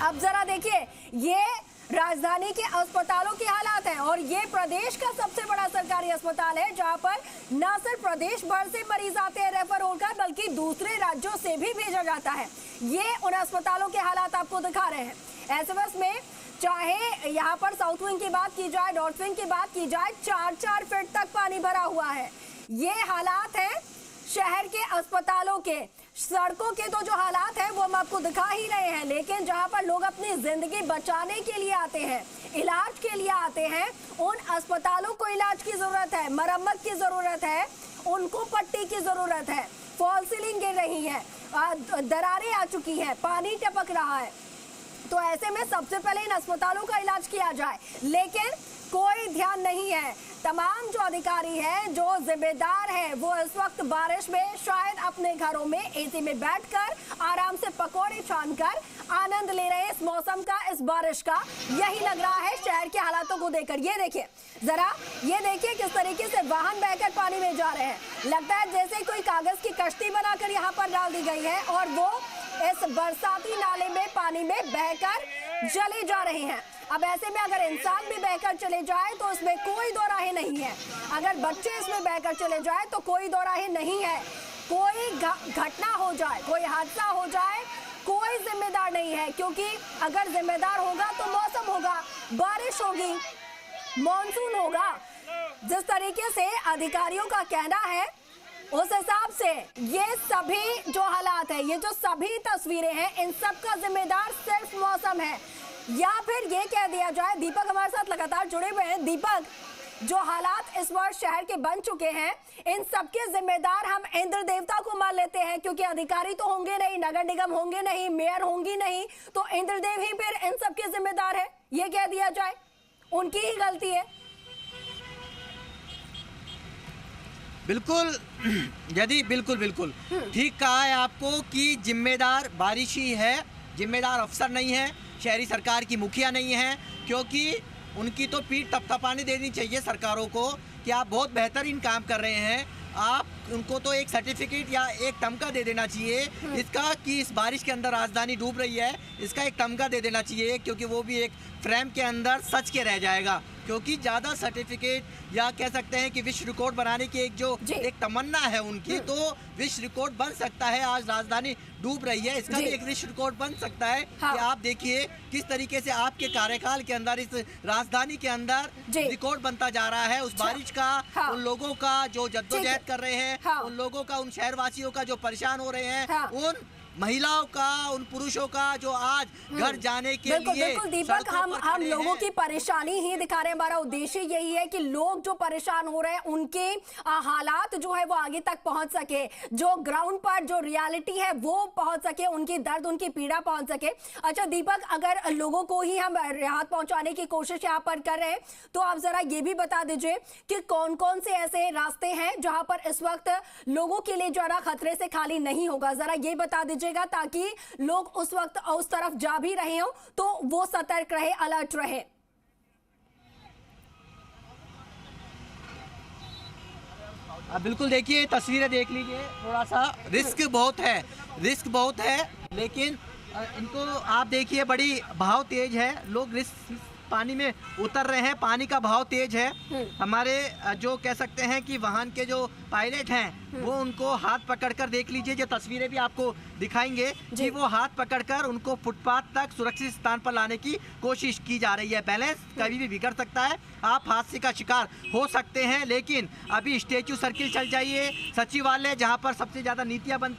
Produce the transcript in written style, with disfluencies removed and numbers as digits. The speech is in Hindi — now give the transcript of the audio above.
अब जरा देखिए, ये राजधानी के अस्पतालों के हालात हैं और ये प्रदेश का सबसे बड़ा सरकारी अस्पताल है जहां पर न सिर्फ प्रदेश भर से मरीज आते हैं रेफर होकर, बल्कि दूसरे राज्यों से भी भेजा जाता है। ये उन अस्पतालों के हालात आपको दिखा रहे हैं। एसएमएस में चाहे यहाँ पर साउथ विंग की बात की जाए, नॉर्थ विंग की बात की जाए, 4-4 फीट तक पानी भरा हुआ है। ये हालात हैं शहर के अस्पतालों के। सड़कों के तो जो हालात हैं वो हम आपको दिखा ही रहे हैं, लेकिन जहां पर लोग अपनी जिंदगी बचाने के लिए आते हैं, इलाज के लिए आते हैं, उन अस्पतालों को इलाज की जरूरत है, मरम्मत की जरूरत है, उनको पट्टी की जरूरत है। फॉल सीलिंग गिर रही है, दरारें आ चुकी हैं, पानी टपक रहा है, तो ऐसे में सबसे पहले इन अस्पतालों का इलाज किया जाए, लेकिन कोई ध्यान नहीं है। तमाम जो अधिकारी हैं, जो जिम्मेदार हैं, वो इस वक्त बारिश में शायद अपने घरों में एसी में बैठकर आराम से पकौड़े छानकर आनंद ले रहे हैं इस मौसम का, इस बारिश का। यही लग रहा है शहर के हालातों को देखकर। ये देखिए जरा, ये देखिए किस तरीके से वाहन बहकर पानी में जा रहे हैं। लगता है जैसे कोई कागज की कश्ती बनाकर यहाँ पर डाल दी गई है और वो इस बरसाती नाले में पानी में बहकर चले जा रहे हैं। अब ऐसे में अगर इंसान भी बहकर चले जाए तो इसमें कोई दो राहें नहीं है, अगर बच्चे इसमें बहकर चले जाए तो कोई दो राहें नहीं है। कोई घटना हो जाए, कोई हादसा हो जाए, कोई जिम्मेदार नहीं है, क्योंकि अगर जिम्मेदार होगा तो मौसम होगा, बारिश होगी, मॉनसून होगा। जिस तरीके से अधिकारियों का कहना है उस हिसाब से ये सभी जो हालात है, ये जो सभी तस्वीरें हैं, इन सब का जिम्मेदार सिर्फ मौसम है। या फिर ये कह दिया जाए, दीपक हमारे साथ लगातार जुड़े हुए हैं। दीपक, जो हालात इस बार शहर के बन चुके हैं, इन सबके जिम्मेदार हम इंद्र देवता को मान लेते हैं, क्योंकि अधिकारी तो होंगे नहीं, नगर निगम होंगे नहीं, मेयर होंगी नहीं, तो इंद्रदेव ही फिर इन सबके जिम्मेदार है। ये कह दिया जाए उनकी ही गलती है। बिल्कुल यदि बिल्कुल ठीक कहा है आपको कि जिम्मेदार बारिश ही है, जिम्मेदार अफसर नहीं है, शहरी सरकार की मुखिया नहीं है, क्योंकि उनकी तो पीठ थपथपानी देनी चाहिए सरकारों को कि आप बहुत बेहतरीन काम कर रहे हैं। आप उनको तो एक सर्टिफिकेट या एक तमगा दे देना चाहिए इसका कि इस बारिश के अंदर राजधानी डूब रही है, इसका एक तमगा दे देना चाहिए, क्योंकि वो भी एक फ्रेम के अंदर सच के रह जाएगा। क्योंकि ज़्यादा सर्टिफिकेट या कह सकते हैं कि विश्व रिकॉर्ड बनाने की एक तमन्ना है उनकी, तो विश्व रिकॉर्ड बन सकता है। आज राजधानी डूब रही है, इसका भी एक विश्व रिकॉर्ड बन सकता है। कि आप देखिए किस तरीके से आपके कार्यकाल के अंदर इस राजधानी के अंदर रिकॉर्ड बनता जा रहा है। उस बारिश का, उन लोगों का जो जद्दोजहद कर रहे हैं, उन लोगों का, उन शहरवासियों का जो परेशान हो रहे हैं, उन महिलाओं का, उन पुरुषों का जो आज घर जाने के लिए बिल्कुल दीपक, हम लोगों की परेशानी ही दिखा रहे हैं। हमारा उद्देश्य यही है कि लोग जो परेशान हो रहे हैं उनके हालात जो है वो आगे तक पहुंच सके, जो ग्राउंड पर जो रियलिटी है वो पहुंच सके, उनकी दर्द, उनकी पीड़ा पहुंच सके। अच्छा दीपक, अगर लोगों को ही हम राहत पहुंचाने की कोशिश यहाँ पर कर रहे हैं तो आप जरा ये भी बता दीजिए कि कौन कौन से ऐसे रास्ते हैं जहां पर इस वक्त लोगों के लिए जो है खतरे से खाली नहीं होगा, जरा ये बता दीजिए, ताकि लोग उस वक्त उस तरफ जा भी रहे हो तो वो सतर्क रहे, अलर्ट रहे। बिल्कुल देखिए, तस्वीरें देख लीजिए, थोड़ा सा रिस्क बहुत है, लेकिन इनको आप देखिए, बड़ी बहाव तेज है, लोग रिस्क पानी में उतर रहे हैं, पानी का बहाव तेज है। हमारे जो कह सकते हैं कि वाहन के जो पायलट हैं वो उनको हाथ पकड़कर, देख लीजिए जो तस्वीरें भी आपको दिखाएंगे कि वो हाथ पकड़कर उनको फुटपाथ तक सुरक्षित स्थान पर लाने की कोशिश की जा रही है। बैलेंस कभी भी बिगड़ सकता है, आप हादसे का शिकार हो सकते हैं, लेकिन अभी स्टैच्यू सर्किल चल जाइए, सचिवालय जहाँ पर सबसे ज़्यादा नीतियाँ बनती